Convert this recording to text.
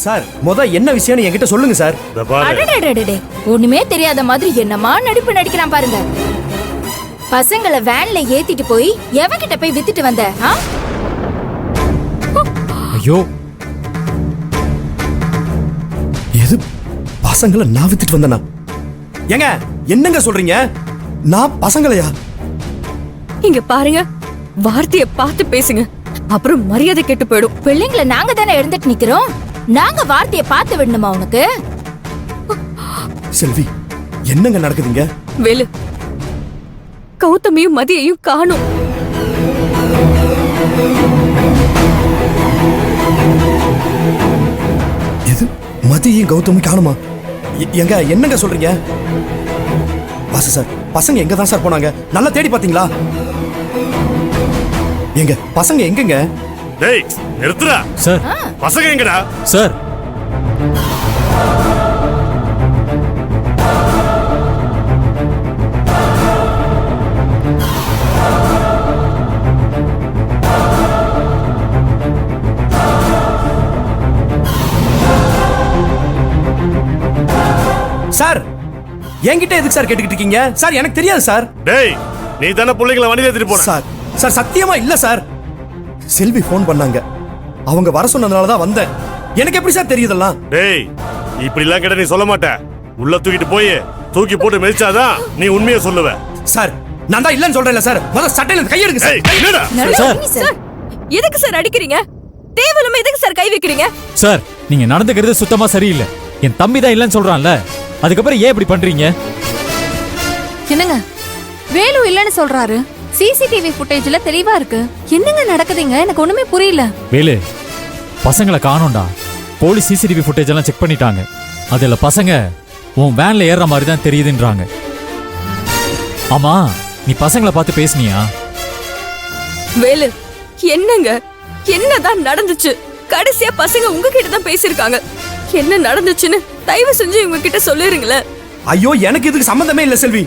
Sir என்ன விஷயம்னு என்கிட்ட சொல்லுங்க சார். அடடடடடே, ஒண்ணுமே தெரியாத மாதிரி என்னமா நடிப்பு நடிக்கிறான் பாருங்க. பசங்களை வேன்ல ஏத்திட்டு போய் எவகிட்ட போய் வித்துட்டு வந்த? ஐயோ, எது பசங்களை நான் வித்துட்டு வந்தனா? ஏங்க என்னங்க சொல்றீங்க? நான் பசங்களையா? இங்க பாருங்க, வார்த்தைய பார்த்து பேசுங்க, அப்புறம் மரியாதை கெட்டு போயிடும். பிள்ளைங்களை நாங்க தானே எழுந்துட்டு நிக்கிறோம், நாங்க வார்த்தைய பார்த்து விடணுமா உனக்கு? செல்வி, என்னங்க நடக்குதுங்க? வேலு, கௌதமியும் மதியையும் காணும். எது மதியும் கௌதமி காணுமா? எங்க என்னங்க சொல்றீங்க? வாசு சார், பசங்க எங்க தான் சார் போனாங்க? நல்லா தேடி பாத்தீங்களா? எங்க பசங்க எங்கங்க? டேய் நிறுத்துடா சார். பசங்க எங்கடா சார்? சார் என்கிட்ட எதுக்கு சார் கேட்டுக்கிட்டு இருக்கீங்க? சார் எனக்கு தெரியாது சார். டேய் நீ தானே பிள்ளைங்களை வண்டியில ஏத்திட்டு போன? சார் சார் சத்தியமா இல்ல சார். செல்வி போன் பண்ணாங்க, அவங்க வர சொன்னதுனால தான் வந்தேன். எனக்கு எப்படி சார் தெரியுதெல்லாம்? டேய் இப்படி எல்லாம் கேட்ட நீ சொல்ல மாட்ட. உள்ள தூக்கிட்டு போய் தூக்கி போட்டு மிதிச்சாதான் நீ உண்மையை சொல்லுவ. சார் நான் தான் இல்லன்னு சொல்றேன்ல சார். முதல்ல சட்டையில கை எடுங்க சார். என்னடா சார், எதுக்கு சார் அடிக்கிறீங்க? தேவையில்லாம எதுக்கு சார் கை வைக்கிறீங்க? சார் நீங்க நடந்துக்கிறது சுத்தமா சரியில்லை. என் தம்பி தான் இல்லன்னு சொல்றான்ல, அதுக்கப்புறம் ஏன் இப்படி பண்றீங்க? என்னங்க வேலு இல்லன்னு சொல்றாரு, சிசிடிவி ஃபுட்டேஜ்ல தெளிவா இருக்கு. என்னங்க நடக்குதுங்க? எனக்கு ஒண்ணுமே புரியல. வேலு, பசங்களை காணோம்டா. போலீஸ் சிசிடிவி ஃபுட்டேஜ் எல்லாம் செக் பண்ணிட்டாங்க. அதுல பசங்க உன் வேன்ல ஏறுற மாதிரி தான் தெரியுதுன்றாங்க. ஆமா, நீ பசங்களை பார்த்து பேசுனியா? வேலு, என்னங்க என்னதான் நடந்துச்சு? கடைசியா பசங்க உங்ககிட்ட தான் பேசிருக்காங்க. என்ன நடந்துச்சுன்னு தயவு செஞ்சு உங்க கிட்ட சொல்லிருங்களேன். ஐயோ, எனக்கு இதுக்கு சம்பந்தமே இல்ல செல்வி.